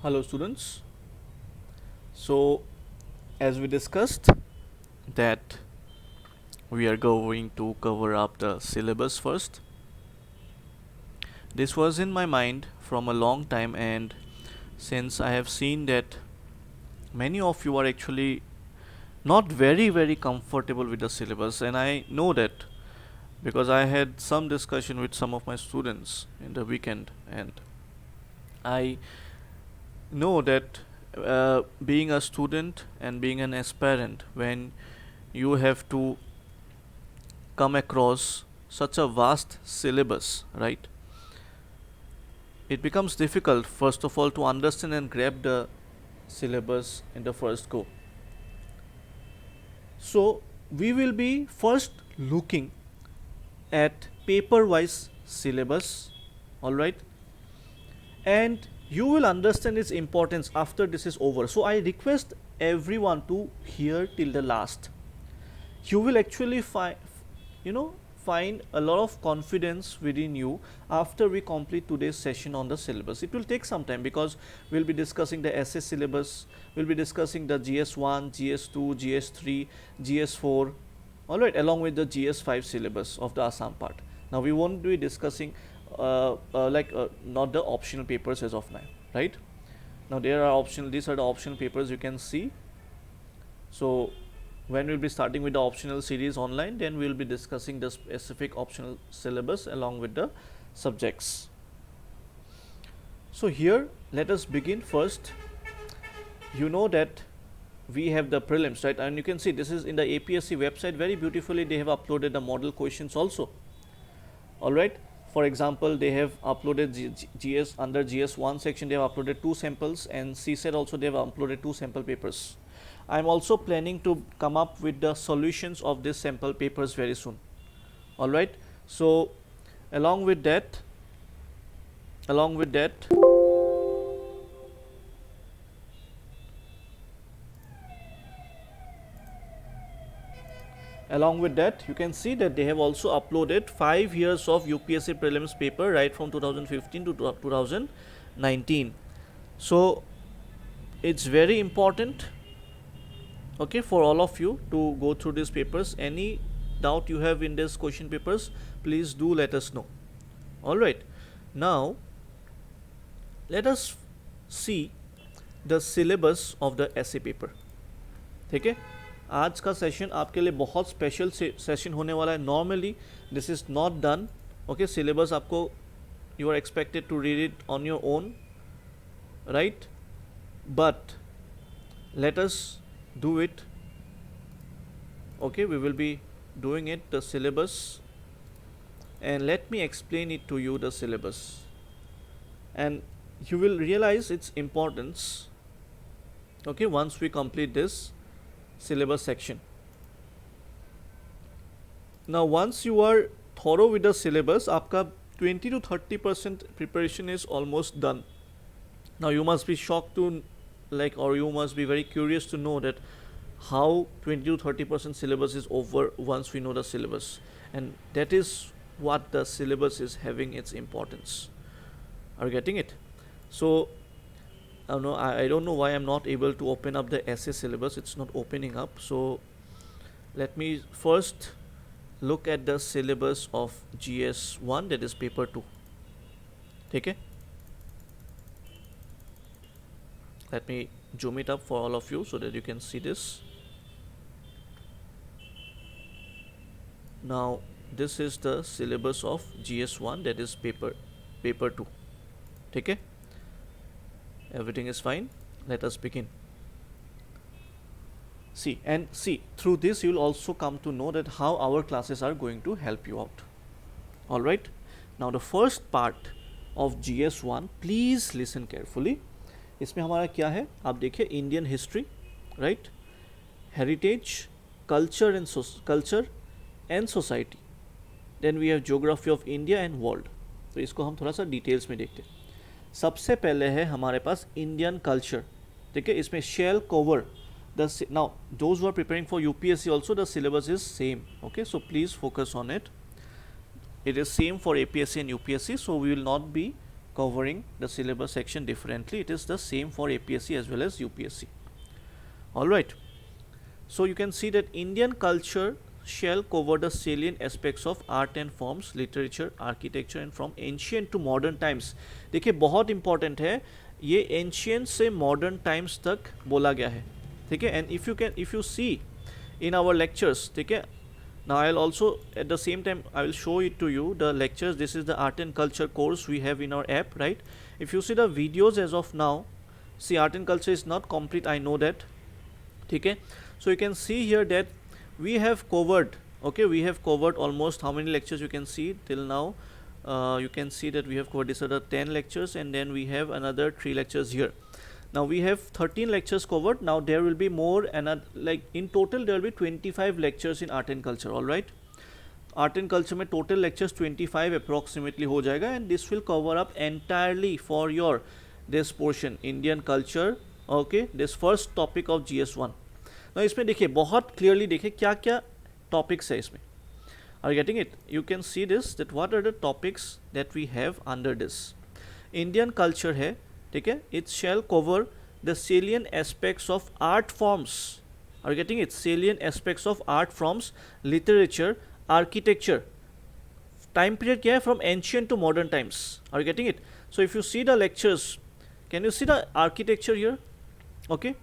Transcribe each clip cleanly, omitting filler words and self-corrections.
Hello students. So as we discussed that we are going to cover up the syllabus first. This was in my mind from a long time, and since I have seen that many of you are actually not very comfortable with the syllabus, and I know that because I had some discussion with some of my students in the weekend, and I know that being a student and being an aspirant, when you have to come across such a vast syllabus, right? It becomes difficult, first of all, to understand and grab the syllabus in the first go. So, we will be first looking at paper wise syllabus, alright, and you will understand its importance after this is over. So, I request everyone to hear till the last. You will actually find a lot of confidence within you after we complete today's session on the syllabus. It will take some time because we'll be discussing the essay syllabus, we'll be discussing the GS1, GS2, GS3, GS4, alright, along with the GS5 syllabus of the Assam part. Now we won't be discussing not the optional papers as of now, right? Now there are optional, these are the optional papers you can see. So when we'll be starting with the optional series online, then we'll be discussing the specific optional syllabus along with the subjects. So here let us begin first. You know that we have the prelims, right? And you can see this is in the APSC website very beautifully. They have uploaded the model questions also. All right. For example, they have uploaded GS under GS1 section. They have uploaded 2 samples, and CSET also they have uploaded 2 sample papers. I'm also planning to come up with the solutions of these sample papers very soon. Alright, so along with that, along with that you can see that they have also uploaded 5 years of UPSC prelims paper right from 2015 to 2019. So it's very important, okay, for all of you to go through these papers. Any doubt you have in these question papers, please do let us know. Alright, now let us see the syllabus of the essay paper. ठीक है, आज का session आपके लिए बहुत special session होने वाला है. Normally this is not done, okay. Syllabus आपको you are expected to read it on your own, right, but let us do it, okay. We will be doing it, the syllabus, and let me explain it to you, the syllabus, and you will realize its importance, okay, once we complete this syllabus section. Now once you are thorough with the syllabus, आपका 20 to 30% preparation is almost done. Now you must be shocked to or you must be very curious to know that how 20 to 30% syllabus is over once we know the syllabus, and that is what the syllabus is having its importance. Are you getting it? So I don't know why I'm not able to open up the essay syllabus. It's not opening up. So let me first look at the syllabus of GS1, that is paper 2. Okay, let me zoom it up for all of you so that you can see this. Now this is the syllabus of GS1, that is paper 2. Okay, everything is fine. Let us begin. See through this you will also come to know that how our classes are going to help you out. All right, now the first part of GS1, please listen carefully. इसमें हमारा क्या है आप देखिए, Indian history, right, heritage, culture and society, then we have geography of India and world. तो इसको हम थोड़ा सा डिटेल्स में देखते हैं. सबसे पहले है हमारे पास इंडियन कल्चर, ठीक है. इसमें shall cover the, now those who are preparing for UPSC also the syllabus is same, okay. So please focus on it. It is same for APSC and UPSC, so we will not be covering the syllabus section differently. It is the same for APSC as well as UPSC. Alright, so you can see that Indian culture shall cover the salient aspects of art and forms, literature, architecture and from ancient to modern times. देखिए बहुत important है, ये ancient से modern times तक बोला गया है, ठीक है. And if you see in our lectures, ठीक है. Now I'll also at the same time I will show it to you the lectures. This is the art and culture course we have in our app, right? If you see the videos as of now, see art and culture is not complete, I know that, okay. So you can see here that we have covered, okay, we have covered almost how many lectures you can see till now. You can see that we have covered this other 10 lectures and then we have another 3 lectures here. Now we have 13 lectures covered. Now there will be more, and like in total there will be 25 lectures in art and culture. All right, art and culture में total lectures 25 approximately हो जाएगा, and this will cover up entirely for your this portion Indian culture. Okay, this first topic of GS1. Now इसमें देखिए बहुत clearly देखिए क्या क्या topics है इसमें. Are you getting it? You can see this, that what are the topics that we have under this. Indian culture है, ठीक है. It shall cover the salient aspects of art forms. Are you getting it? Salient aspects of art forms, literature, architecture. Time period क्या है? From ancient to modern times. Are you getting it? So if you see the lectures, can you see the architecture here? Okay.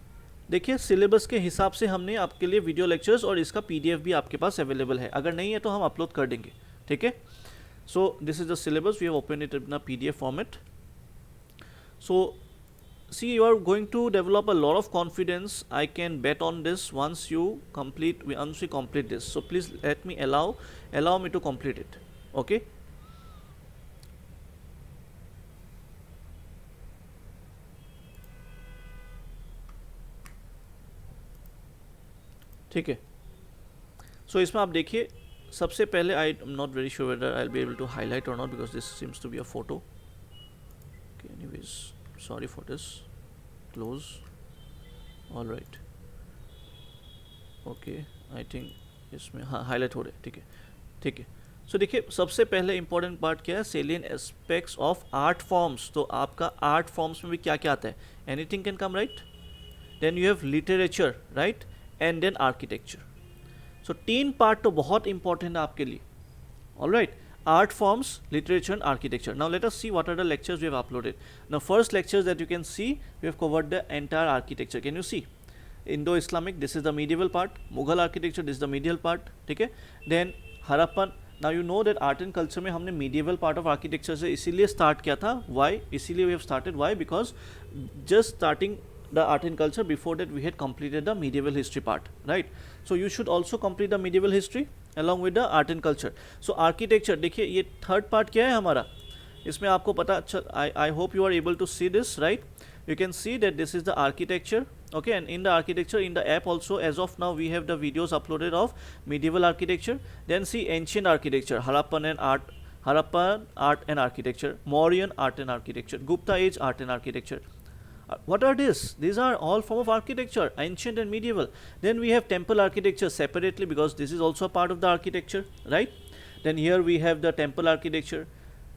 देखिए syllabus के हिसाब से हमने आपके लिए video lectures और इसका PDF भी आपके पास अवेलेबल है. अगर नहीं है तो हम अपलोड कर देंगे, ठीक है. So this is the syllabus. We have open it in a PDF format. So see, you are going to develop a lot of confidence. I can bet on this once we complete this. So please let me allow me to complete it. Okay. ठीक है. So इसमें आप देखिए सबसे पहले I am not very sure whether I'll be able to highlight or not because this seems to be a photo. Okay, anyways, sorry for this. Close. All right. Okay, I think इसमें हाँ highlight हो रहे हैं, ठीक है, ठीक है. So देखिए सबसे पहले important part क्या है? Salient aspects of art forms. तो आपका art forms में भी क्या क्या आता है? Anything can come, right? Then you have literature, right? And then architecture. So तीन part तो बहुत important है आपके लिए. All right. Art forms, literature and architecture. Now let us see what are the lectures we have uploaded. Now first lectures that you can see, we have covered the entire architecture. Can you see? Indo-Islamic, this is the medieval part. Mughal architecture, this is the medieval part. ठीक है. Then Harappan. Now you know that art and culture में हमने medieval part of architecture से इसीलिए start किया था. Why? इसीलिए we have started. Why? Because just starting the art and culture, before that we had completed the medieval history part, right? So you should also complete the medieval history along with the art and culture. So architecture, देखिए ये third part क्या है हमारा, इसमें आपको पता. अच्छा, I hope you are able to see this, right? You can see that this is the architecture, okay, and in the architecture, in the app also, as of now we have the videos uploaded of medieval architecture. Then see ancient architecture, Harappan art and architecture, Mauryan art and architecture, Gupta age art and architecture. What are these? These are all form of architecture, ancient and medieval. Then we have temple architecture separately because this is also a part of the architecture, right? Then here we have the temple architecture.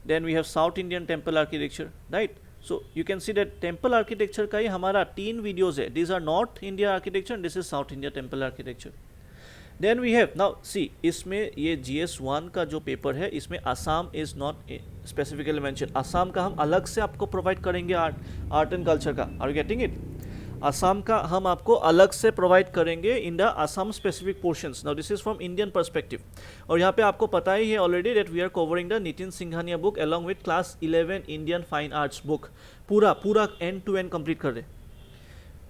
Then we have South Indian temple architecture, right? So you can see that temple architecture का ही हमारा 3 videos है. These are North India architecture and this is South India temple architecture. Then we have, now see, इसमें ये GS1 का जो paper है इसमें Assam is not specifically mentioned. Assam का हम अलग से आपको प्रोवाइड करेंगे आर्ट एंड कल्चर का. Are you getting it? Assam का हम आपको अलग से प्रोवाइड करेंगे in the Assam specific portions. Now this is from Indian perspective. और यहाँ पे आपको पता ही है already that we are covering the Nitin Singhania book along with class 11 Indian fine arts book. पूरा एंड टू एंड कंप्लीट कर रहे,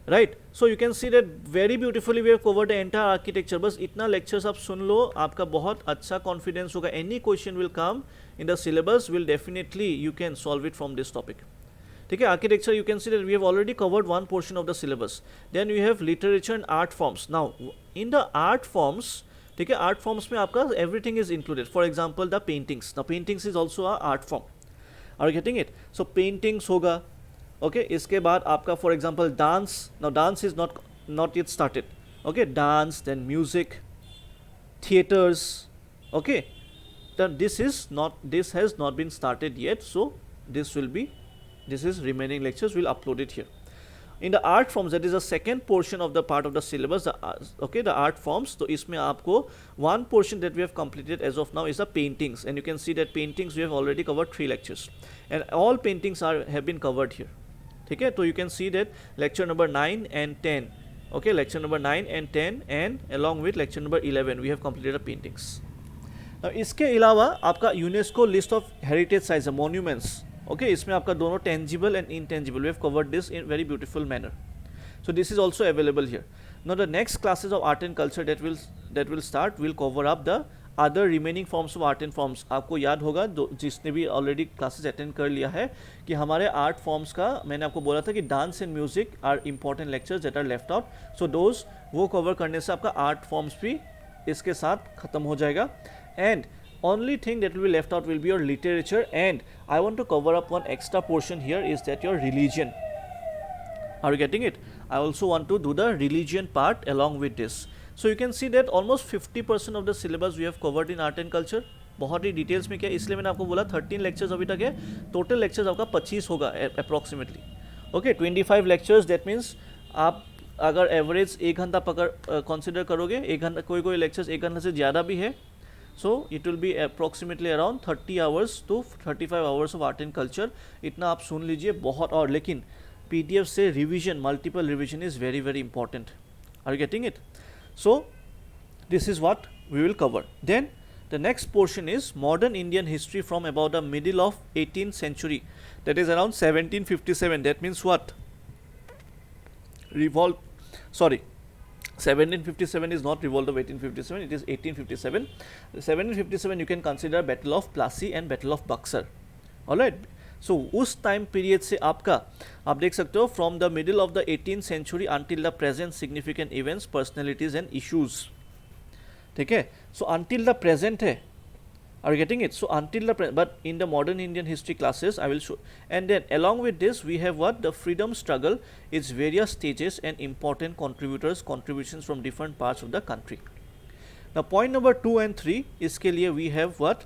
right? So you can see that very beautifully we have covered the entire architecture. बस इतना lectures आप सुन लो, आपका बहुत अच्छा confidence होगा. Any question will come in the syllabus, will definitely you can solve it from this topic. ठीक है. Architecture you can see that we have already covered one portion of the syllabus. Then you have literature and art forms. Now in the art forms, ठीक है, art forms में आपका everything is included. For example the paintings. The paintings is also a art form. Are you getting it? So paintings होगा, okay. इसके बाद आपका for example dance. Now dance is not yet started, okay. Dance, then music, theatres, okay. This has not been started yet, so this will be This is remaining lectures, we'll upload it here. In the art forms, that is the second portion of the part of the syllabus, the art forms. तो इसमें आपको one portion that we have completed as of now is the paintings, and you can see that paintings we have already covered 3 lectures, and all paintings have been covered here. ठीक है, तो you can see that lecture number 9 and 10, okay, lecture number 9 and 10, and along with lecture number 11 we have completed the paintings. Now इसके अलावा आपका UNESCO list of heritage sites, monuments, okay, इसमें आपका दोनों tangible and intangible, we have covered this in very beautiful manner. So this is also available here. Now the next classes of art and culture that will start will cover up the other remaining forms of art and forms. आपको याद होगा जिसने भी already classes attend कर लिया है कि हमारे आर्ट फॉर्म्स का मैंने आपको बोला था कि dance and music are important lectures that are left out. So those वो कवर करने से आपका आर्ट फॉर्म्स भी इसके साथ ख़त्म हो जाएगा. And only thing that will be left out will be your literature, and I want to cover up one extra portion here, is that your religion. Are you getting it? I also want to do the religion part along with this. So you can see that almost 50% of the syllabus we have covered in art and culture. बहुत ही details में किया, इसलिए मैंने आपको बोला 13 lectures अभी तक है, टोटल लेक्चर्स आपका 25 होगा approximately. Okay, 25 lectures, that means आप अगर एवरेज 1 घंटा कंसिडर करोगे, 1 घंटा, कोई लेक्चर्स 1 घंटा से ज़्यादा भी है, so it will be approximately around 30 hours to 35 hours of art and culture. इतना आप सुन लीजिए बहुत. और लेकिन PDF से revision, multiple revision is very very important. Are you getting it? So this is what we will cover. Then the next portion is modern Indian history from about the middle of 18th century, that is around 1757. That means what? 1757 is not revolt of 1857, it is 1857. 1757 you can consider Battle of Plassey and Battle of Buxar. Alright, so उस time period से आपका, आप देख सकते हो, from the middle of the 18th century until the present, significant events, personalities and issues. ठीक है, so until the present है. Are you getting it? So until the present, but in the modern Indian history classes I will show. And then along with this we have what? The freedom struggle, its various stages and important contributions from different parts of the country. Now point number 2 and 3, इसके लिए we have what?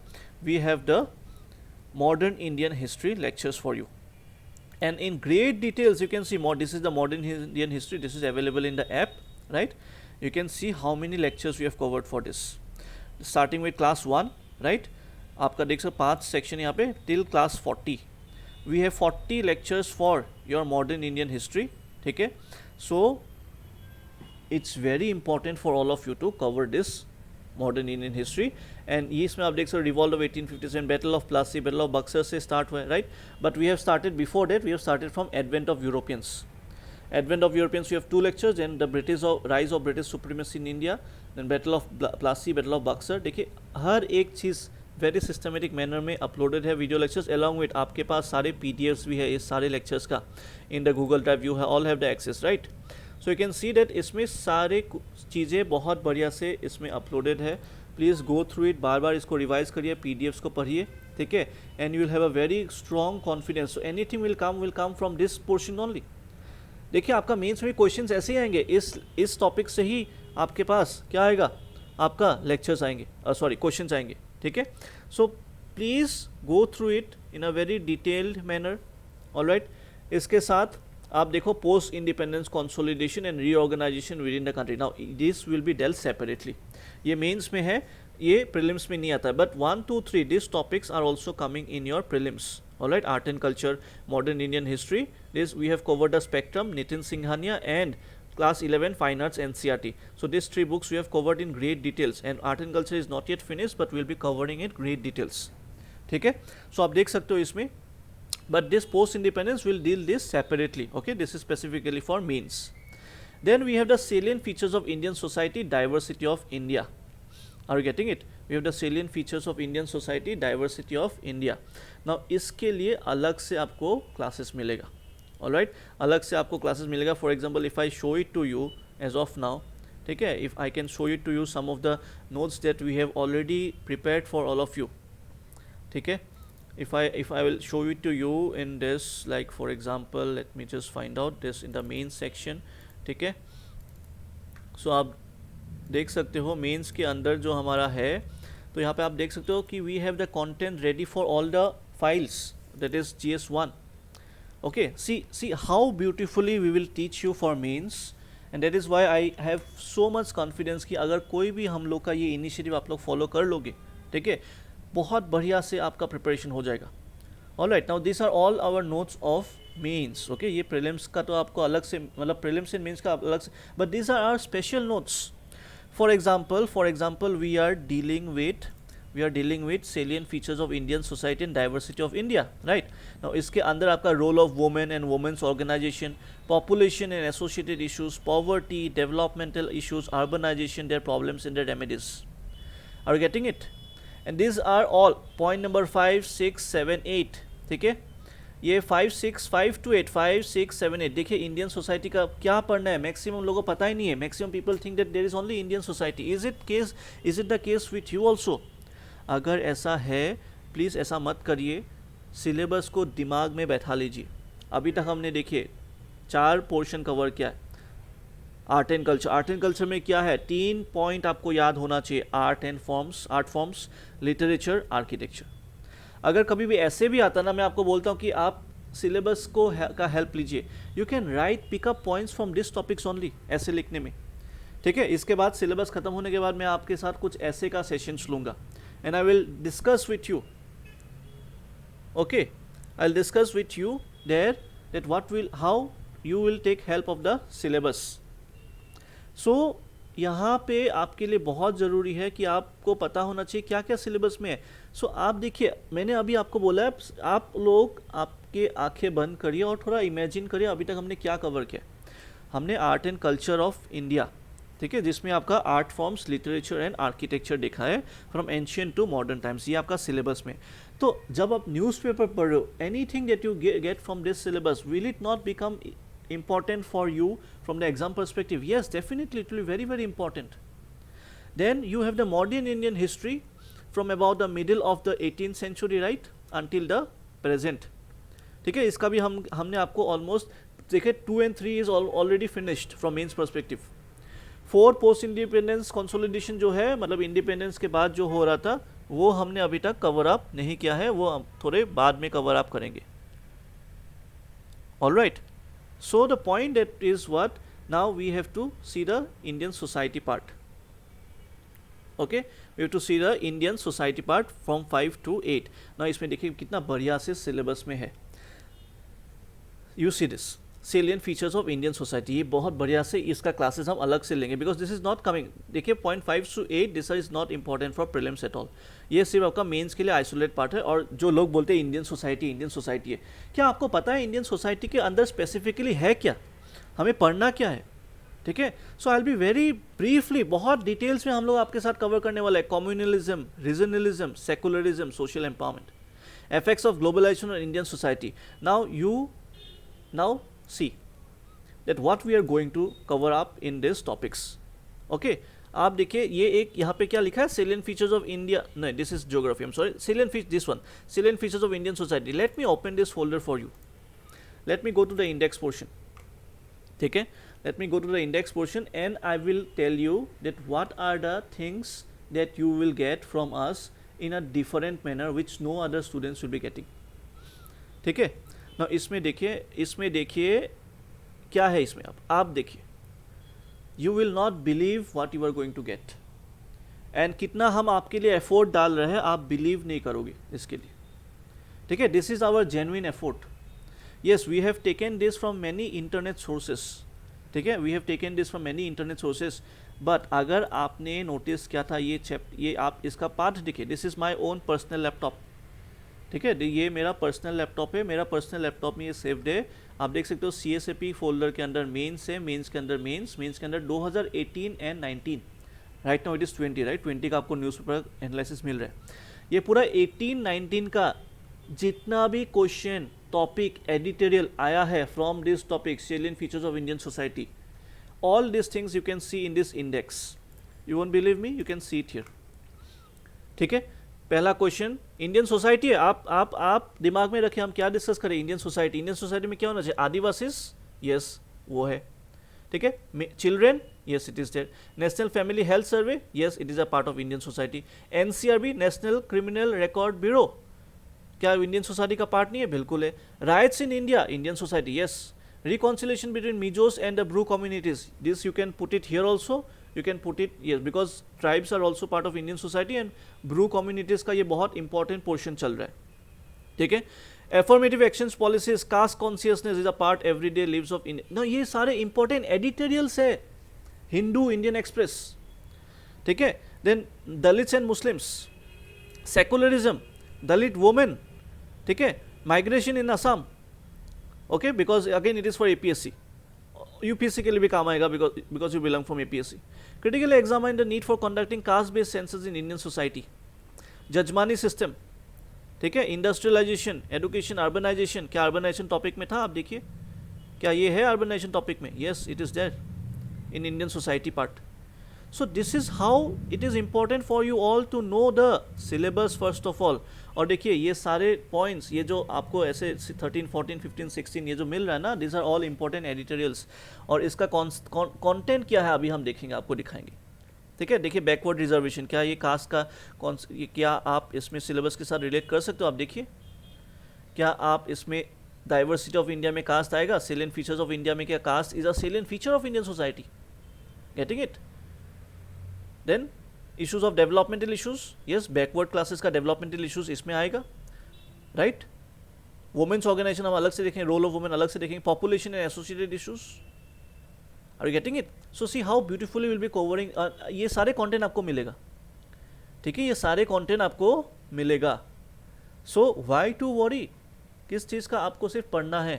We have the modern Indian history lectures for you. And in great details you can see more. This is the modern Indian history. This is available in the app, right? You can see how many lectures we have covered for this. Starting with class 1, right? आपका देख सकते 5 section यहाँ पे till class 40. We have 40 lectures for your modern Indian history. ठीक है? So it's very important for all of you to cover this modern Indian history. And ये इसमें आप देख सकते revolt of 1857, Battle of Plassey, Battle of Buxar से start हुआ है, right? But we have started before that. We have started from advent of Europeans. Advent of Europeans, we have 2 lectures, and the rise of British supremacy in India, then Battle of Plassey, Battle of Buxar. देखिए हर एक चीज़ very systematic manner में uploaded है video lectures, along with आपके पास सारे PDFs भी है इस सारे लेक्चर्स का in the Google drive. You है all have the access, right? So you can see that इसमें सारे चीज़ें बहुत बढ़िया से इसमें अपलोडेड है. प्लीज़ गो थ्रू इट, बार बार इसको रिवाइज करिए, PDFs को पढ़िए, ठीक है? And you will have a very strong confidence. So anything will come from this portion only. देखिए आपका मेंस में क्वेश्चंस ऐसे ही आएंगे, इस टॉपिक से ही आपके पास क्या आएगा, आपका लेक्चर्स आएंगे, सॉरी क्वेश्चंस आएंगे, ठीक है? So please go through it in a very detailed manner. Alright, इसके साथ आप देखो post independence consolidation and reorganization within the country. Now this will be dealt separately. ये मेंस में है, ये प्रीलिम्स में नहीं आता है, but 1, 2, 3 this topics are also coming in your prelims. Alright, art and culture, modern Indian history. This we have covered the spectrum, Nitin Singhania, and class 11 fine arts NCERT. So these 3 books we have covered in great details, and art and culture is not yet finished, but we'll be covering it great details. ठीक है? So आप देख सकते हो इसमें, but this post independence will deal this separately. Okay, this is specifically for means. Then we have the salient features of Indian society, diversity of India. Are you getting it? We have the salient features of Indian society, diversity of India. Now इसके लिए अलग से आपको classes मिलेगा. Alright, अलग से आपको classes मिलेगा. For example if I show it to you as of now, ठीक है, if I can show it to you some of the notes that we have already prepared for all of you, ठीक है? if I will show it to you in this, like for example, let me just find out this in the main section, ठीक है? सो आप देख सकते हो mains के अंदर जो हमारा है, तो यहाँ पे आप देख सकते हो कि we have the content ready for all the files, that is GS1. Okay, see how beautifully we will teach you for mains, and that is why I have so much confidence कि अगर कोई भी हम लोग का ये initiative आप लोग फॉलो कर लोगे, ठीक है, बहुत बढ़िया से आपका प्रिपरेशन हो जाएगा. Alright, now this are all our notes of mains. Okay, ये प्रीलिम्स का तो आपको अलग से, मतलब प्रीलिम्स एंड मेंस का अलग से, but this are our special notes. For example we are dealing with salient features of Indian society and diversity of India, right? Now इसके अंदर आपका role of women and women's organization, population and associated issues, poverty, developmental issues, urbanization, their problems and their remedies. Are you getting it? And these are all point number 5, 6, 7, 8. ठीक है, ये 5, 6, 5 to 8, 5, 6, 7, 8. देखिए Indian society का क्या पढ़ना है, maximum लोगों को पता ही नहीं है. Maximum people think that there is only Indian society. Is it the case with you also? अगर ऐसा है, प्लीज़ ऐसा मत करिए. सिलेबस को दिमाग में बैठा लीजिए. अभी तक हमने देखिए 4 पोर्शन कवर किया है. आर्ट एंड कल्चर में क्या है, 3 पॉइंट आपको याद होना चाहिए. Art forms, literature, architecture. अगर कभी भी ऐसे भी आता ना, मैं आपको बोलता हूँ कि आप सिलेबस को का हेल्प लीजिए. You can right pickup points from this topics only, ऐसे लिखने में. ठीक है, इसके बाद सिलेबस खत्म होने के बाद मैं आपके साथ कुछ ऐसे का सेशंस लूँगा. And I will discuss with you. Okay, I'll discuss with you there that how you will take help of the syllabus. So यहाँ पे आपके लिए बहुत ज़रूरी है कि आपको पता होना चाहिए क्या क्या सिलेबस में है. So आप देखिए, मैंने अभी आपको बोला है, आप लोग आपके आंखें बंद करिए और थोड़ा इमेजिन करिए अभी तक हमने क्या कवर किया. हमने art and culture of India, ठीक है, जिसमें आपका art forms, literature and architecture देखा है from ancient to modern times. ये आपका सिलेबस में. तो जब आप न्यूज़पेपर पढ़ रहे हो, anything that you get from this syllabus, will it not become important for you from the exam perspective? Yes, definitely it will be very very important. Then you have the modern Indian history from about the middle of the 18th century right until the present. ठीक है, इसका भी हमने आपको almost देखिए 2 and 3 is already finished from mains perspective. 4 post independence consolidation जो है, मतलब इंडिपेंडेंस के बाद जो हो रहा था, वो हमने अभी तक कवर अप नहीं किया है, वो हम थोड़े बाद में कवर अप करेंगे. Alright, so the point that is what, now we have to see the Indian society part. Okay, we have to see the Indian society part from 5 to 8. ना इसमें देखिए कितना बढ़िया से सिलेबस में है. You see this salient features of Indian society, ये बहुत बढ़िया से इसका क्लासेस हम अलग से लेंगे, because this is not coming. देखिए point 5 to 8 this is not important for prelims at all. ये सिर्फ आपका मेंस के लिए आइसोलेट पार्ट है. और जो लोग बोलते हैं इंडियन सोसाइटी है, क्या आपको पता है इंडियन सोसाइटी के अंदर स्पेसिफिकली है क्या, हमें पढ़ना क्या है? ठीक है, so I will be very briefly, बहुत डिटेल्स में हम लोग आपके साथ कवर करने वाला है. Communalism, regionalism, secularism, social empowerment, effects of globalization on Indian society. Now see that what we are going to cover up in these topics. Okay, आप देखिए ये एक यहाँ पे क्या लिखा है, salient features of India, no this is geography, I'm sorry, salient features of Indian society. Let me open this folder for you. Let me go to the index portion. ठीक है, let me go to the index portion and I will tell you that what are the things that you will get from us in a different manner which no other students will be getting. ठीक है, now इसमें देखिए क्या है इसमें. आप देखिए, you will not believe what you are going to get, and कितना हम आपके लिए एफोर्ट डाल रहे हैं, आप बिलीव नहीं करोगे इसके लिए. ठीक है, this is our genuine effort. yes, we have taken this from many internet sources. ठीक है, we have taken this from many internet sources. but अगर आपने नोटिस किया था ये आप इसका पार्ट देखिए, this is my own personal laptop. ठीक है, ये मेरा पर्सनल लैपटॉप है, मेरा पर्सनल लैपटॉप में ये सेव्ड है. आप देख सकते हो CSAP फोल्डर के अंदर मेंस है, मेंस के अंदर मेंस के अंदर 2018 and 19. Right now it is 20, right, 20 का आपको न्यूज़पेपर एनालिसिस मिल रहा है. ये पूरा 18-19 का जितना भी क्वेश्चन, टॉपिक, एडिटोरियल आया है from this topic, salient features of Indian society, all these things you can see in this index. You won't believe me, you can see it here. ठीक है, पहला क्वेश्चन इंडियन सोसाइटी है. आप दिमाग में रखें हम क्या डिस्कस करें. इंडियन सोसाइटी में क्या होना चाहिए, आदिवासीज, यस वो है. ठीक है, children, yes it is there. National family health survey, yes it is a part of Indian society. NCRB, national criminal record bureau, क्या इंडियन सोसाइटी का पार्ट नहीं है? बिल्कुल है. Rights in India, Indian society, yes. Reconciliation between Mijos and the Bru communities, this you can put it here also, you can put it, yes, because tribes are also part of Indian society and Bru communities का ये बहुत important portion चल रहा है. ठीक है. Affirmative actions policies, caste consciousness is a part everyday lives of India. ना ये सारे important editorials है Hindu Indian Express. ठीक है. Then Dalits and Muslims, secularism, Dalit women, ठीक है, migration in Assam. Okay, because again it is for APSC, UPSC के लिए भी काम आएगा because you belong from APSC. Critically examine the need for conducting caste-based census in Indian society. Jajmani system, ठीक है, industrialisation, education, urbanisation. क्या urbanisation topic में था? आप देखिए, क्या ये है अर्बनाइजेशन टॉपिक में? Yes, it is there in Indian society part. So this is how it is important for you all to know the syllabus first of all. और देखिए ये सारे पॉइंट्स, ये जो आपको ऐसे 13, 14, 15, 16 ये जो मिल रहा है ना, this are all important editorials. और इसका कंटेंट क्या है अभी हम देखेंगे, आपको दिखाएंगे. ठीक है. देखिए बैकवर्ड रिजर्वेशन, क्या ये कास्ट का क्या आप इसमें सिलेबस के साथ रिलेट कर सकते हो? आप देखिए, क्या आप इसमें डाइवर्सिटी ऑफ इंडिया में कास्ट आएगा? सेलिएंट फीचर्स ऑफ इंडिया में क्या caste is a salient feature of Indian society? Getting it? Then issues of developmental issues, yes, backward classes का डेवलपमेंटल इश्यूज इसमें आएगा, राइट. वुमेन्स ऑर्गेनाइजेशन हम अलग से देखेंगे, रोल ऑफ वुमेन अलग से देखेंगे, population and associated issues. Are you getting it? So see how beautifully will be covering. ये सारे कंटेंट आपको मिलेगा. ठीक है, ये सारे कंटेंट आपको मिलेगा. So why to worry? किस चीज़ का आपको सिर्फ पढ़ना है.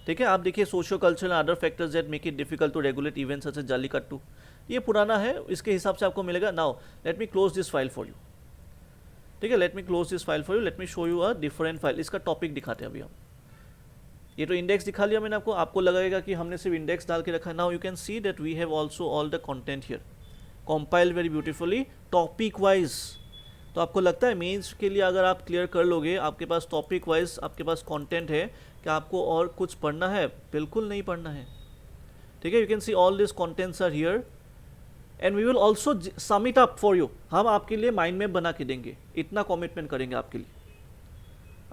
ठीक है. आप देखिए socio cultural other factors that make it difficult to regulate events such as Jallikattu, ये पुराना है, इसके हिसाब से आपको मिलेगा. Now let me close this file for you. ठीक है, let me close this file for you. Let me show you a different file. इसका टॉपिक दिखाते हैं अभी हम. ये तो इंडेक्स दिखा लिया मैंने आपको लगेगा कि हमने सिर्फ इंडेक्स डाल के रखा है. Now you can see that we have also all the content here compiled very beautifully topic wise. तो आपको लगता है मेंस के लिए अगर आप क्लियर कर लोगे, आपके पास टॉपिक वाइज आपके पास कंटेंट है, कि आपको और कुछ पढ़ना है? बिल्कुल नहीं पढ़ना है. ठीक है. You can see all this contents are here and we will also sum it up for you. हम आपके लिए माइंड मैप बना के देंगे, इतना कमिटमेंट करेंगे आपके लिए.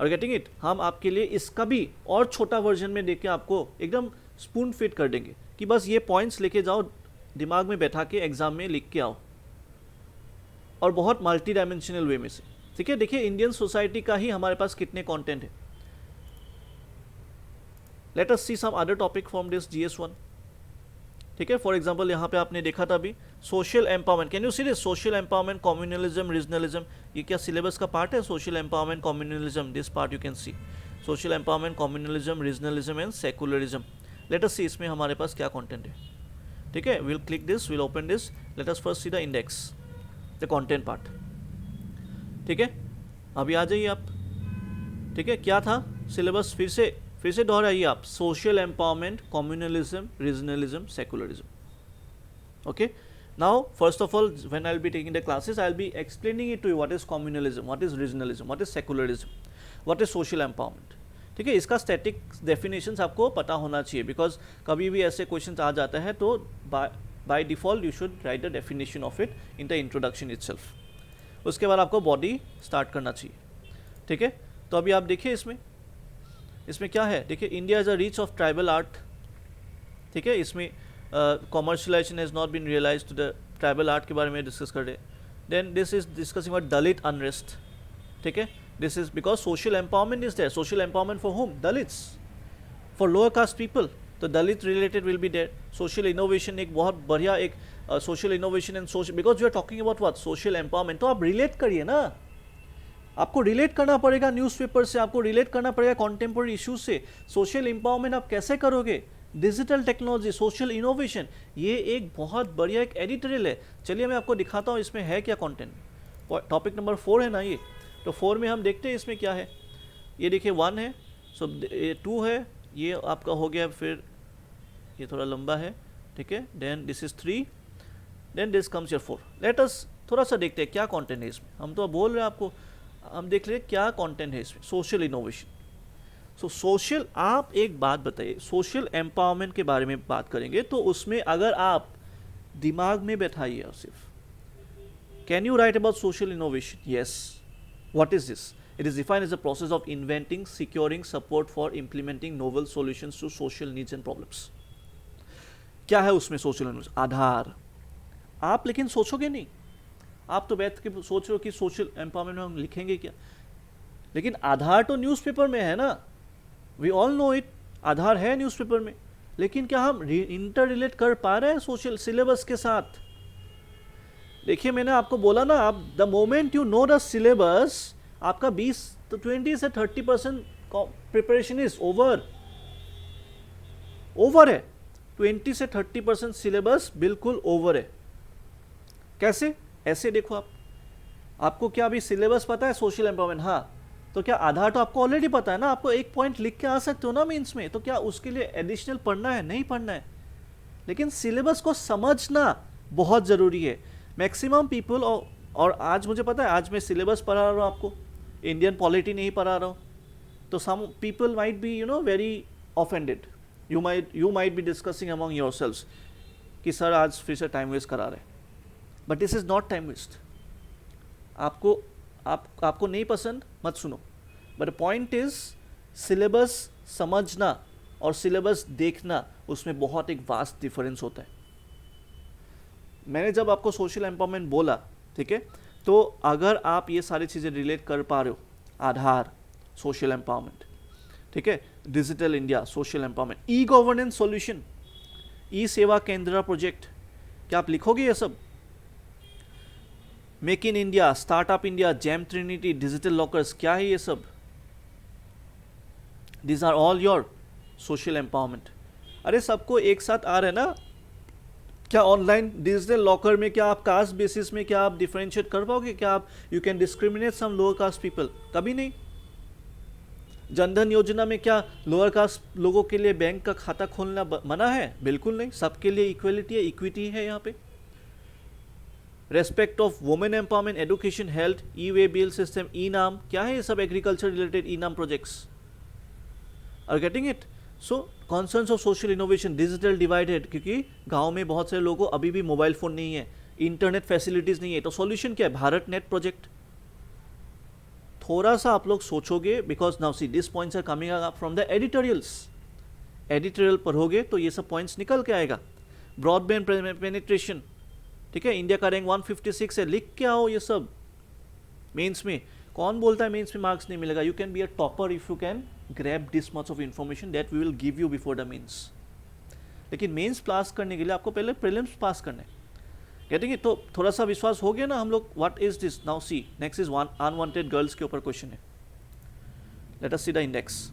और गेटिंग इट? हम आपके लिए इसका भी और छोटा वर्जन में देके आपको एकदम स्पून फिट कर देंगे कि बस ये पॉइंट्स लेके जाओ, दिमाग में बैठा के एग्जाम में लिख के आओ, और बहुत मल्टी डायमेंशनल वे में से. ठीक है. देखिए इंडियन सोसाइटी का ही हमारे पास कितने कंटेंट है. Let us see some other topic from this GS1. ठीक है. फॉर एग्जाम्पल यहाँ पे आपने देखा था अभी social empowerment. Can you see this? Social empowerment, communalism, regionalism. ये क्या सिलेबस का पार्ट है? Social empowerment, communalism, this part you can see. Social empowerment, communalism, regionalism and secularism. Let us see इसमें हमारे पास क्या कंटेंट है. ठीक है. Will click this, will open this. Let us first see the index, the content part. ठीक है. अभी आ जाइए आप. ठीक है. क्या था सिलेबस? फिर से दोहराइए आप. Social empowerment, communalism, regionalism, secularism. Okay. Now first of all when I will be taking the classes I will be explaining it to you. What is communalism, what is regionalism, what is secularism, what is social empowerment. ठीक है. इसका static definitions आपको पता होना चाहिए, because कभी भी ऐसे क्वेश्चन आ जाता है तो by default you should write the definition of it in the introduction itself. उसके बाद आपको बॉडी स्टार्ट करना चाहिए. ठीक है. तो अभी आप देखिए इसमें क्या है. देखिए India is a rich of tribal art. ठीक है. इसमें commercialisation has not been realise to the tribal art के बारे में डिस्कस कर रहे. Then this is discussing about Dalit unrest. ठीक है. This is because social empowerment is there. Social empowerment for whom? Dalits, for lower caste people. तो Dalit related will be there. Social innovation एक बहुत बढ़िया एक social innovation and social, because we are talking about what? Social empowerment. तो आप relate करिए ना, आपको रिलेट करना पड़ेगा न्यूज़पेपर से, आपको रिलेट करना पड़ेगा कॉन्टेम्पोरेरी इश्यूज से. सोशल एम्पावरमेंट आप कैसे करोगे? डिजिटल टेक्नोलॉजी, सोशल इनोवेशन, ये एक बहुत बढ़िया एक एडिटोरियल है. चलिए मैं आपको दिखाता हूँ इसमें है क्या कंटेंट. टॉपिक नंबर 4 है ना ये. तो 4 में हम देखते हैं इसमें क्या है. ये देखिए 1 है, सो 2 है, ये आपका हो गया, फिर ये थोड़ा लंबा है. ठीक है. Then this is 3, then this comes your 4. Let us थोड़ा सा देखते हैं क्या कंटेंट है इसमें. हम तो बोल रहे हैं आपको, हम देख रहे हैं क्या कंटेंट है इसमें. Social innovation. सो सोशल, आप एक बात बताइए, सोशल एम्पावरमेंट के बारे में बात करेंगे तो उसमें अगर आप दिमाग में बैठाइए सिर्फ, can you right about social innovation? Yes. What is this? It is defined as a process of inventing, securing support for implementing novel solutions to social needs and problems. क्या है उसमें सोशल एम्पावरमेंट? आधार. आप लेकिन सोचोगे नहीं, आप तो बैठ के सोच रहे हो कि सोशल एम्पावरमेंट में हम लिखेंगे क्या, लेकिन आधार तो न्यूज़पेपर में है ना, वी ऑल नो इट, आधार है न्यूज़पेपर में, लेकिन क्या हम इंटर रिलेट कर पा रहे हैं सोशल सिलेबस के साथ? देखिए मैंने आपको बोला ना, आप the moment you know the syllabus, आपका 20 तो 20 से 30% प्रिपरेशन इज ओवर है. 20 से 30% सिलेबस बिल्कुल ओवर है. कैसे? ऐसे देखो आपको क्या अभी सिलेबस पता है सोशल एम्पावरमेंट? हाँ, तो क्या आधार तो आपको ऑलरेडी पता है ना, आपको एक पॉइंट लिख के आ सकते हो ना मीन्स में, तो क्या उसके लिए एडिशनल पढ़ना है? नहीं पढ़ना है, लेकिन सिलेबस को समझना बहुत ज़रूरी है. मैक्सिमम पीपल, और आज मुझे पता है, आज मैं सिलेबस पढ़ा रहा हूँ आपको, इंडियन पॉलिटी नहीं पढ़ा रहा हूँ, तो some people might be very offended. You might be discussing among yourselves कि सर आज फिर से टाइम वेस्ट करा रहे हैं. But this is not time waste. आपको नहीं पसंद मत सुनो, बट पॉइंट इज सिलेबस समझना और सिलेबस देखना, उसमें बहुत एक वास्ट डिफरेंस होता है. मैंने जब आपको सोशल एम्पावरमेंट बोला, ठीक है, तो अगर आप ये सारी चीज़ें रिलेट कर पा रहे हो, आधार सोशल एम्पावरमेंट, ठीक है, digital India social empowerment, e governance solution, e Seva Kendra project, क्या आप लिखोगे ये सब? Make in India, startup India, JAM trinity, digital lockers, क्या है ये सब? This are all your social empowerment. अरे सबको एक साथ आ रहे ना, क्या ऑनलाइन डिजिटल लॉकर में क्या आप कास्ट बेसिस में क्या आप डिफरेंशिएट कर पाओगे? क्या आप you can discriminate some lower caste people? कभी नहीं. जनधन योजना में क्या लोअर कास्ट लोगों के लिए बैंक का खाता खोलना मना है? बिल्कुल नहीं, सबके लिए इक्वलिटी है, इक्विटी है यहाँ पे. Respect of women empowerment, education, health, e way bill system, e NAM, क्या है ये सब? Agriculture related e NAM projects. Are getting it? So concerns of social innovation, digital divided, क्योंकि गांव में बहुत सारे लोगों को अभी भी मोबाइल फोन नहीं है, इंटरनेट फैसिलिटीज नहीं है, तो सॉल्यूशन क्या है? BharatNet project. थोड़ा सा आप लोग सोचोगे, because now see this points are coming up from the editorials. Editorial पढ़ोगे तो ये सब पॉइंट्स निकल के आएगा. ब्रॉडबैंड पेनिट्रेशन, ठीक है, इंडिया का रैंक 156 है, लिख के आओ ये सब. मेंस में कौन बोलता है मेंस में मार्क्स नहीं मिलेगा? You can be a topper if you can grab this much of information that we will give you before the mains. लेकिन मेंस पास करने के लिए आपको पहले प्रीलिम्स पास करना है. Getting it? तो थोड़ा सा विश्वास हो गया ना हम लोग. What is this? Now see next is unwanted girls के ऊपर क्वेश्चन है. Let us see the index.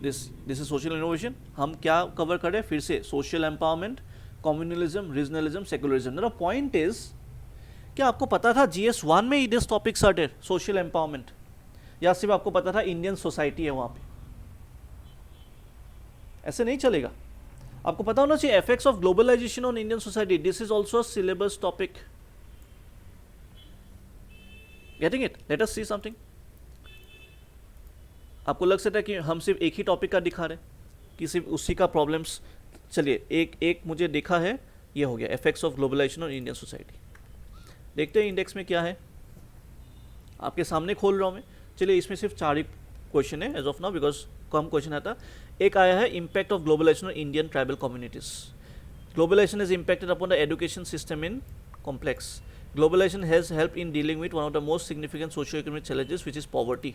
This is social innovation. हम क्या कवर करें फिर से? Social empowerment, communalism, regionalism, secularism. The point is, क्या आपको पता था GS1 में ही this topic started, social empowerment, या सिर्फ आपको पता था इंडियन सोसाइटी है वहां पे? ऐसे नहीं चलेगा. आपको पता होना चाहिए effects of globalization on Indian society. This is also syllabus topic. Getting it? Let us see something. आपको लग सकता है कि हम सिर्फ एक ही टॉपिक का दिखा रहे हैं, कि सिर्फ उसी का प्रॉब्लम्स. चलिए एक मुझे देखा है, ये हो गया effects of globalization on Indian society. देखते हैं इंडेक्स में क्या है. आपके सामने खोल रहा हूँ मैं. चलिए इसमें सिर्फ 4 ही क्वेश्चन है as of now, because come question आता. एक आया है impact of globalization on Indian tribal communities. Globalization is impacted upon the education system in complex. Globalization has help in dealing with one of the most significant socio economic challenges which is poverty.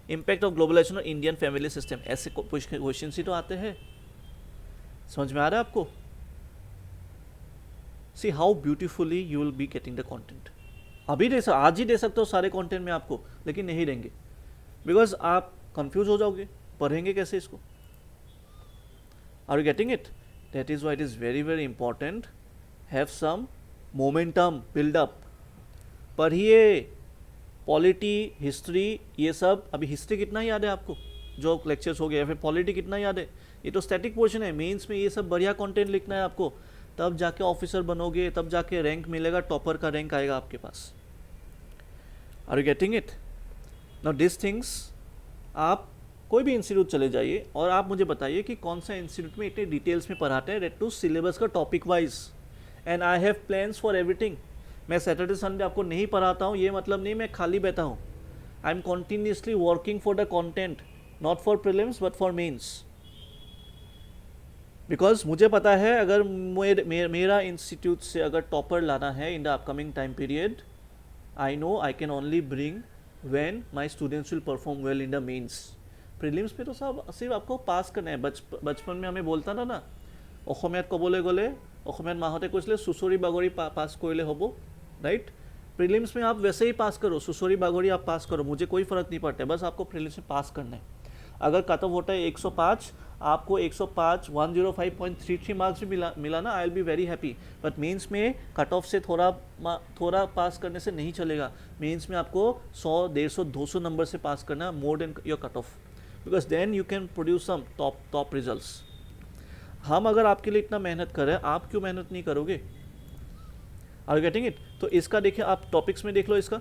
Impact of globalization on Indian family system. ऐसे question ही तो आते हैं. समझ में आ रहा है आपको? सी how beautifully you will be getting the content. अभी आज ही दे सकते हो सारे कंटेंट में आपको, लेकिन नहीं देंगे, बिकॉज आप कंफ्यूज हो जाओगे. पढ़ेंगे कैसे इसको? Are you getting it? That is why it is very very important. Have some momentum buildup. पढ़िए पॉलिटी, हिस्ट्री, ये सब. अभी हिस्ट्री कितना याद है आपको जो लेक्चर्स हो गए, या फिर पॉलिटी कितना याद है? ये तो स्टैटिक पोर्शन है. मेंस में ये सब बढ़िया कंटेंट लिखना है आपको, तब जाके ऑफिसर बनोगे, तब जाके रैंक मिलेगा, टॉपर का रैंक आएगा आपके पास. Are you getting it? Now this things, आप कोई भी इंस्टीट्यूट चले जाइए और आप मुझे बताइए कि कौन सा इंस्टीट्यूट में इतने डिटेल्स में पढ़ाते हैं, रेट टू सिलेबस का topic wise. And I have plans for everything. मैं सैटरडे संडे आपको नहीं पढ़ाता हूँ, ये मतलब नहीं मैं खाली बैठा हूँ. I am continuously working for the content, not for prelims but for mains. Because मुझे पता है अगर मेरा इंस्टीट्यूट से अगर टॉपर लाना है in the upcoming time period, I know I can only bring when my students will perform well in the mains. Prelims में तो सब सिर्फ आपको पास करना है। बचपन में हमें बोलता था ना, অসমীয়াত ক'বলৈ গ'লে অসমীয়াত মাহঁতে কৈছিলে চুচৰি বাগৰি पास কৰিলে হ'ব, राइट। प्रीलिम्स में आप वैसे ही पास करो, सुसोरी बागोरी आप पास करो, मुझे कोई फ़र्क नहीं पड़ता है, बस आपको प्रीलिम्स में पास करना है। अगर कट ऑफ होता है 105, आपको 105 105.33 मार्क्स भी मिला ना, I will be very happy. But mains में कट ऑफ से थोड़ा पास करने से नहीं चलेगा। मेंस में आपको 100 150 200 नंबर से पास करना, more than your cut off, because then you can produce some top results. हम अगर आपके लिए इतना मेहनत कर रहे हैं, आप क्यों मेहनत नहीं करोगे? Are getting it? तो इसका देखिए, आप टॉपिक्स में देख लो इसका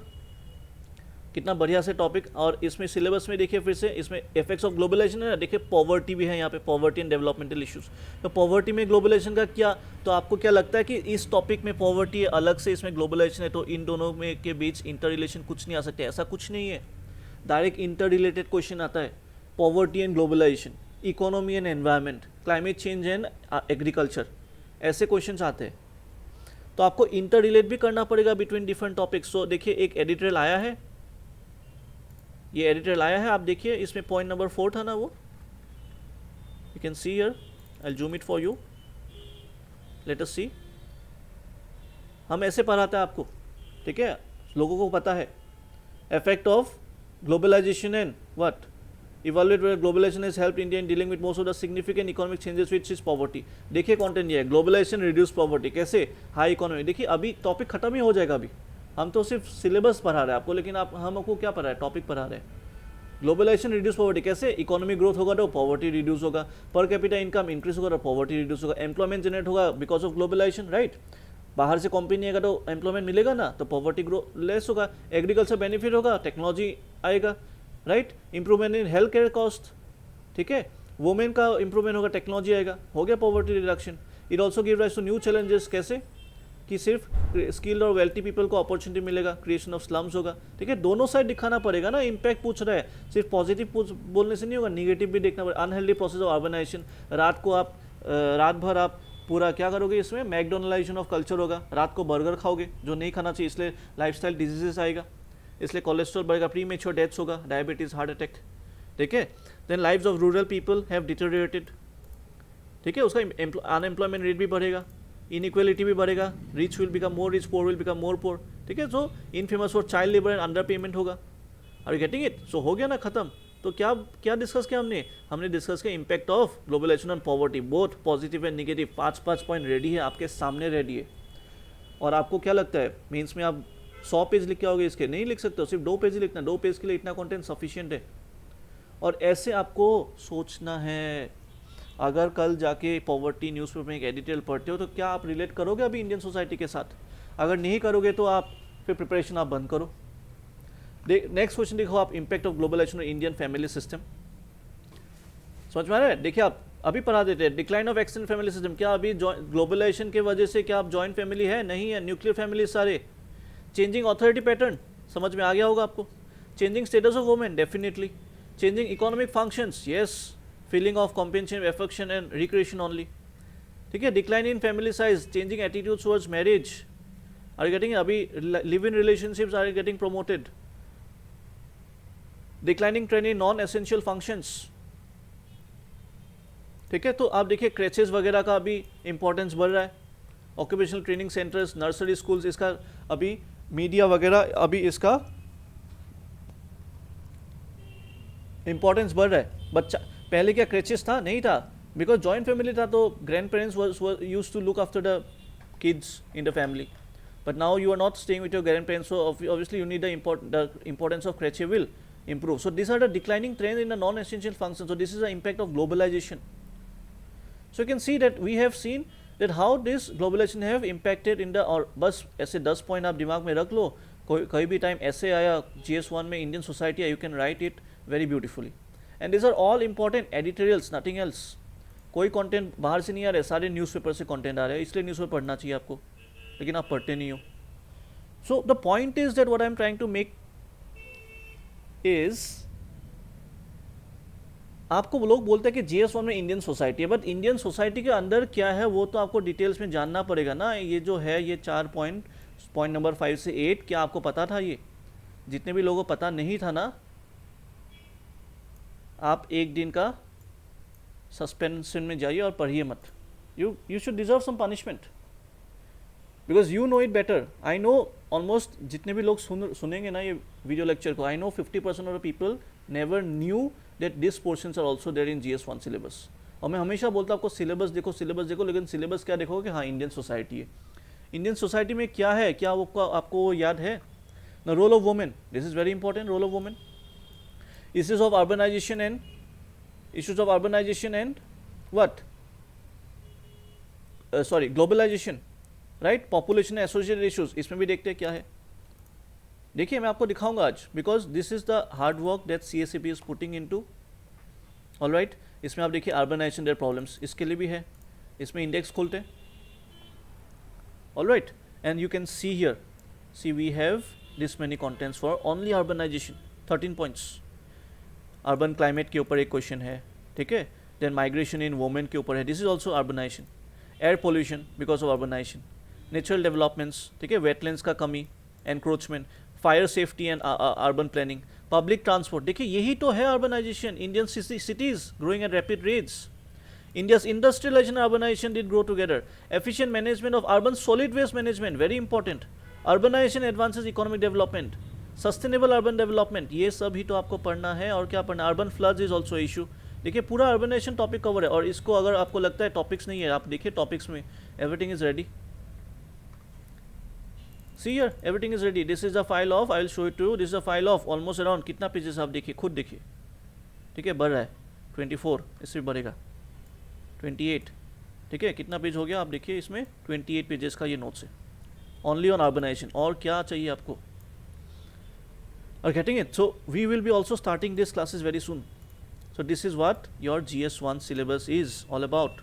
कितना बढ़िया से टॉपिक। और इसमें सिलेबस में देखिए फिर से, इसमें इफेक्ट्स ऑफ ग्लोबलाइजेशन है, देखिए पॉवर्टी भी है यहाँ पे, पॉवर्टी एंड डेवलपमेंटल इश्यूज। तो पॉवर्टी में ग्लोबलाइजेशन का क्या, तो आपको क्या लगता है कि इस टॉपिक में पॉवर्टी है अलग से, इसमें ग्लोबलाइजेशन है, तो इन दोनों में के बीच इंटर रिलेशन कुछ नहीं आ सकते? ऐसा कुछ नहीं है, डायरेक्ट इंटर रिलेटेड क्वेश्चन आता है। Poverty and globalization, economy and environment, climate change and agriculture, ऐसे क्वेश्चंस आते हैं। तो आपको इंटर रिलेट भी करना पड़ेगा बिटवीन डिफरेंट टॉपिक्स। सो देखिए एक एडिटोरियल आया है, ये एडिटोरियल आया है, आप देखिए इसमें पॉइंट नंबर 4 था ना, वो you can see here, I zoom it for you, let us see. हम ऐसे पढ़ाते हैं आपको, ठीक है, लोगों को पता है effect of globalization and what, evaluate whether globalization has helped India in dealing with most of the significant economic changes which is poverty। देखिए कंटेंट ये है, ग्लोबलाइजेशन रिड्यूस पॉवर्टी, कैसे? High economy. देखिए अभी टॉपिक खत्म ही हो जाएगा, अभी हम तो सिर्फ सिलेबस पढ़ा रहे हैं आपको, लेकिन आप हमको क्या पढ़ा है? टॉपिक पढ़ा रहे हैं। ग्लोबलाइजेशन रिड्यूस पॉवर्टी कैसे? इकोनॉमी ग्रोथ होगा तो पॉवर्टी रिड्यूस होगा, पर कैपिटा इनकम इंक्रीज होगा तो पॉवर्टी रिड्यूस होगा, एम्प्लॉयमेंट जनरेट होगा बिकॉज ऑफ ग्लोबलाइजेशन, राइट। बाहर से कंपनी आएगा तो एम्प्लॉयमेंट मिलेगा ना, तो पॉवर्टी ग्रो लेस होगा, एग्रीकल्चर बेनिफिट होगा, टेक्नोलॉजी आएगा, right. Improvement in health care cost, ठीक है, वुमेन का इंप्रूवमेंट होगा, टेक्नोलॉजी आएगा, हो गया poverty reduction. It also give rise to new challenges, कैसे कि सिर्फ स्किल्ड और वेल्टी पीपल को अपॉर्चुनिटी मिलेगा, क्रिएशन ऑफ स्लम्स होगा, ठीक है। दोनों साइड दिखाना पड़ेगा ना, इम्पैक्ट पूछ रहा है, सिर्फ पॉजिटिव बोलने से नहीं होगा, निगेटिव भी देखना पड़ेगा। अनहेल्दी प्रोसेस ऑफ अर्बनाइजेशन, रात भर आप पूरा क्या करोगे, इसमें मैकडोनलाइजेशन ऑफ कल्चर होगा, रात को बर्गर खाओगे जो नहीं खाना चाहिए, इसलिए लाइफस्टाइल डिजीजेस आएगा, इसलिए कोलेस्ट्रॉल बढ़ेगा, प्रीमेच्योर डेथ्स होगा, डायबिटीज, हार्ट अटैक, ठीक है। Then lives of rural people have deteriorated, ठीक है, उसका अनएम्प्लॉयमेंट रेट भी बढ़ेगा, इनइक्वालिटी भी बढ़ेगा, rich will become more rich, poor will become more poor, ठीक है। So infamous for child labour and under payment होगा। Are you getting it? So हो गया ना खत्म। तो क्या डिस्कस किया हमने डिस्कस किया impact of globalization on poverty, both positive and negative. 5 point ready है, आपके सामने रेडी है। और आपको क्या लगता है मीन्स में आप 100 पेज लिख के आओगे? इसके नहीं लिख सकते हो, सिर्फ 2 पेज ही लिखना, 2 पेज के लिए इतना कंटेंट सफिशिएंट है। और ऐसे आपको सोचना है, अगर कल जाके पॉवर्टी न्यूज़पेपर में एक एडिटोरियल पढ़ते हो तो क्या आप रिलेट करोगे अभी इंडियन सोसाइटी के साथ? अगर नहीं करोगे तो आप फिर प्रिपरेशन आप बंद करो। नेक्स्ट क्वेश्चन देखो आप, impact of globalization on Indian family system. समझ में आ रहा है? देखिए आप अभी पढ़ा देते हैं, decline of extended family system. क्या अभी ग्लोबलाइजेशन के वजह से क्या आप जॉइंट फैमिली है? नहीं है, न्यूक्लियर फैमिली सारे। चेंजिंग अथॉरिटी पैटर्न समझ में आ गया होगा आपको। Changing status of women, definitely. Changing economic functions, yes. Feeling of companionship, affection and recreation only, ठीक है। Decline in family size, changing attitude towards marriage, are getting, अभी live in relationships are getting promoted. Declining trend in non essential functions, ठीक है। तो आप देखिए क्रेचेस वगैरह का अभी इंपॉर्टेंस बढ़ रहा है। Occupational training centres, nursery schools, इसका अभी मीडिया वगैरह अभी इसका इंपॉर्टेंस बढ़ रहा है। बच्चा पहले क्या क्रेचेस था? नहीं था, बिकॉज जॉइंट फैमिली था तो grand parents was used to look after the kids in the family, but now you are not staying with your grandparents, so obviously you need the importance of creche will improve. So these are the declining trends in the non-essential functions. So this is the impact of globalization. So you can see that we have seen that how this globalization have impacted in the, और बस ऐसे 10 point आप दिमाग में रख लो, कोई भी time ऐसे आया GS1 में इंडियन सोसाइटी है, you can write it very beautifully. And this are all important editorials, nothing else. कोई कंटेंट बाहर से नहीं आ रहा है, सारे न्यूज़पेपर से कंटेंट आ रहे हैं, इसलिए न्यूज़पेपर पढ़ना चाहिए आपको, लेकिन आप पढ़ते नहीं हो। So the point is that what I am trying to make, is, आपको लोग बोलते हैं कि GS1 में इंडियन सोसाइटी है, बट इंडियन सोसाइटी के अंदर क्या है वो तो आपको डिटेल्स में जानना पड़ेगा ना। ये जो है ये 4 पॉइंट नंबर 5 से 8, क्या आपको पता था? ये जितने भी लोगों को पता नहीं था ना, आप एक दिन का सस्पेंशन में जाइए और पढ़िए मत। You should deserve some punishment because you know it better. I know almost जितने भी लोग सुनेंगे ना ये वीडियो लेक्चर को, I know 50% of the people never knew that this portions are also there in GS1 syllabus. और मैं हमेशा बोलता हूँ आपको सिलेबस देखो, लेकिन सिलेबस क्या देखोगे? हाँ, इंडियन सोसाइटी है। इंडियन सोसाइटी में क्या है, क्या आपको याद है? The role of women, this is very important. Role of women, issues of urbanization and what, globalization, right? Population associated issues, इसमें भी देखते हैं क्या है। देखिए मैं आपको दिखाऊंगा आज, because this is the hard work that CSCP is putting into. Alright, इसमें आप देखिए अर्बनाइजेशन देयर प्रॉब्लम्स, इसके लिए भी है। इसमें इंडेक्स खोलते हैं। Alright, and you can see here, see we have this many contents for only urbanization, 13 points. Urban climate के ऊपर एक क्वेश्चन है, ठीक है। देन माइग्रेशन इन वुमेन के ऊपर है, this is also urbanisation. Air pollution because of urbanisation, natural developments, ठीक है, वेटलैंड्स का कमी, encroachment, fire safety and urban planning, public transport. देखिए यही तो है urbanisation. Indian cities growing at rapid rates, India's industrialization and urbanization did grow together. Efficient management of urban solid waste management, very important. Urbanization advances economic development. Sustainable urban development, ये सब ही तो आपको पढ़ना है। और क्या पढ़ना? Urban floods is also issue। देखिए पूरा अर्बनाइजेशन टॉपिक कवर है। और इसको अगर आपको लगता है टॉपिक्स नहीं है, आप देखिए टॉपिक्स में everything is ready. See here, everything is ready. This is a file of, I will show it to you. This is a file of almost around, कितना पेजेस आप देखिए, खुद देखिए, ठीक है, बढ़ रहा है 24, इससे बढ़ेगा 28, ठीक है। कितना पेज हो गया आप देखिए, इसमें 28 पेजेस का ये नोट्स है, ओनली ऑन अर्बनाइजेशन। और क्या चाहिए आपको? Are getting it? So we will be also starting these classes very soon. So this is what your GS1 syllabus is all about,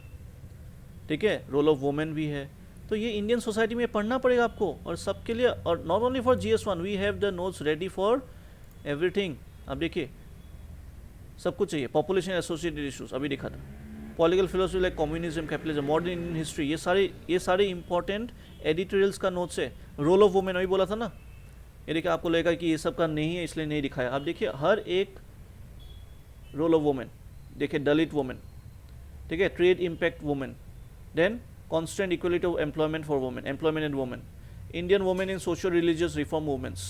ठीक है। रोल ऑफ वुमेन भी है, तो ये इंडियन सोसाइटी में पढ़ना पड़ेगा आपको और सबके लिए। और not only for GS1, we have the notes ready for everything. आप देखिए सब कुछ चाहिए। पॉपुलेशन एसोसिएटेड इशूज अभी दिखा था, political philosophy like communism, capitalism, modern Indian history, ये सारे इंपॉर्टेंट एडिटोरियल्स का नोट्स है। रोल ऑफ वुमेन अभी बोला था ना, ये देखिए आपको लगेगा कि ये सब का नहीं है इसलिए नहीं दिखाया। आप देखिए हर एक रोल ऑफ वुमेन, देखिए दलित वुमेन, ठीक है, trade impact women, then constant equality of employment for women, employment and women, Indian women in social religious reform movements,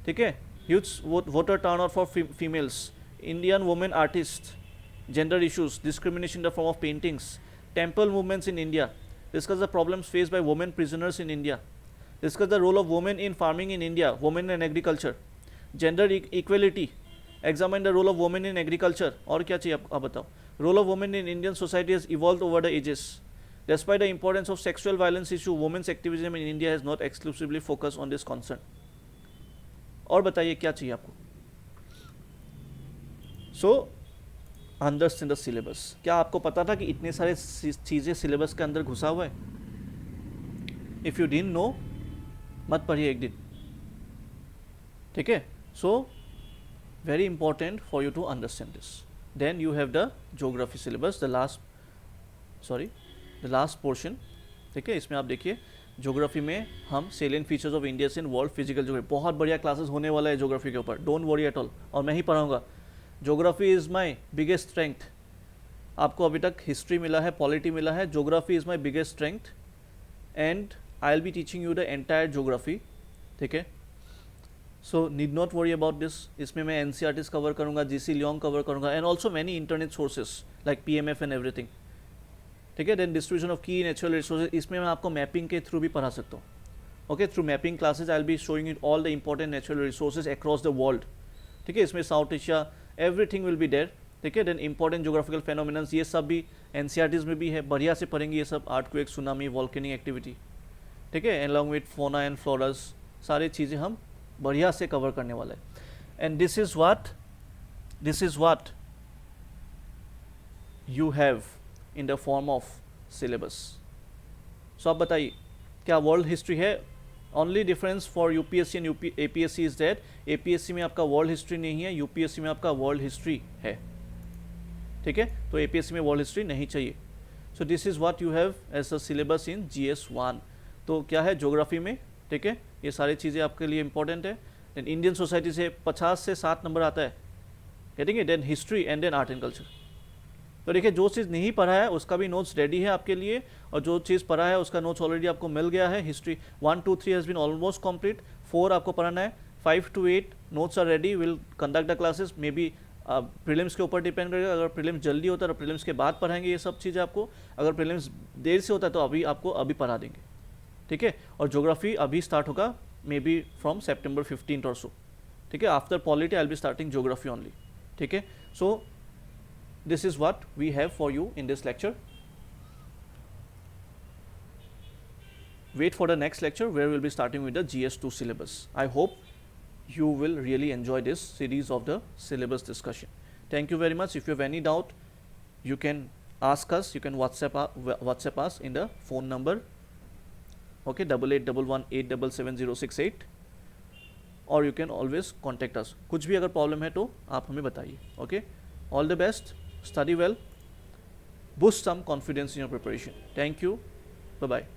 ठीक है, youth voter turnout for females, Indian women artists, gender issues, discrimination in the form of paintings, temple movements in India, discuss the problems faced by women prisoners in India, discuss the role of women in farming in India, women in agriculture, gender equality, examine the role of women in agriculture। और क्या चाहिए आप बताओ? Role of women in Indian society has evolved over the ages. Despite the importance of sexual violence issue, women's activism in India has not exclusively focused on this concern। और बताइए क्या चाहिए आपको? So understand the syllabus। क्या आपको पता था कि इतने सारे चीजें सिलेबस के अंदर घुसा हुआ है? If you didn't know, मत पढ़िए एक दिन, ठीक है। So very important for you to understand this। Then you have the geography syllabus, the last portion, ठीक है। इसमें आप देखिए ज्योग्राफी में हम salient features of India in world physical geography, बहुत बढ़िया क्लासेस होने वाला है ज्योग्राफी के ऊपर, डोंट वरी एट ऑल। और मैं ही पढ़ाऊंगा। Geography is my biggest strength. आपको अभी तक हिस्ट्री मिला है, पॉलिटी मिला है, geography is my biggest strength and I will be teaching you the entire geography, ठीक है। So need not worry about this. इसमें मैं NCERTs कवर करूँगा, GC लियोंग कवर करूँगा and also many internet sources like PMF and everything, ठीक है। Then distribution of की natural resources, इसमें मैं आपको मैपिंग के थ्रू भी पढ़ा सकता हूँ, okay. Through mapping classes I will be showing it all the important natural resources across the world, ठीक है। इसमें South Asia everything will be there, ठीक है। देन इंपॉर्टेंट ज्योग्राफिकल फेनोमेनन्स, ये सब भी NCERTs में भी है, बढ़िया से पढ़ेंगे ये सब। अर्थक्वेक, सुनामी, वॉल्केनिक एक्टिविटी, ठीक है, along with fauna and floras, सारी चीज़ें हम बढ़िया से कवर करने वाले हैं। And this is what you have in the form of syllabus. So आप बताइए क्या वर्ल्ड हिस्ट्री है only difference for UPSC and APSC is that APSC में आपका वर्ल्ड हिस्ट्री नहीं है, यूपीएससी में आपका वर्ल्ड हिस्ट्री है, ठीक है। तो एपीएससी में वर्ल्ड हिस्ट्री नहीं चाहिए। So this is what you have as a syllabus in GS1। तो क्या है ज्योग्राफी में, ठीक है, ये सारी चीज़ें आपके लिए इंपॉर्टेंट है। देन इंडियन सोसाइटी से 50 से 7 नंबर आता है, getting it. Then history and then art and culture. तो देखिए जो चीज़ नहीं पढ़ा है उसका भी नोट्स रेडी है आपके लिए, और जो चीज़ पढ़ा है उसका नोट्स ऑलरेडी आपको मिल गया है। History 1 2 3 has been almost complete, 4 आपको पढ़ना है, 5 to 8 notes are ready, will conduct the classes. May be prelims के ऊपर डिपेंड करेगा, अगर प्रीलिम्स जल्दी होता है तो प्रीलिम्स के बाद पढ़ाएंगे ये सब चीज़ें आपको, अगर प्रीलिम्स देर से होता है तो अभी आपको अभी पढ़ा देंगे, ठीक है। और ज्योग्राफी अभी स्टार्ट होगा, मे बी फ्रॉम September 15 और सो, ठीक है। After polity I will be starting geography only, ठीक है। सो this is what we have for you in this lecture. Wait for the next lecture where we'll be starting with the GS2 syllabus. I hope you will really enjoy this series of the syllabus discussion. Thank you very much. If you have any doubt, you can ask us, you can WhatsApp us in the phone number, okay, 8811877068, or you can always contact us. कुछ भी अगर problem है तो आप हमें बताइए, okay. All the best. Study well, boost some confidence in your preparation. Thank you. Bye bye.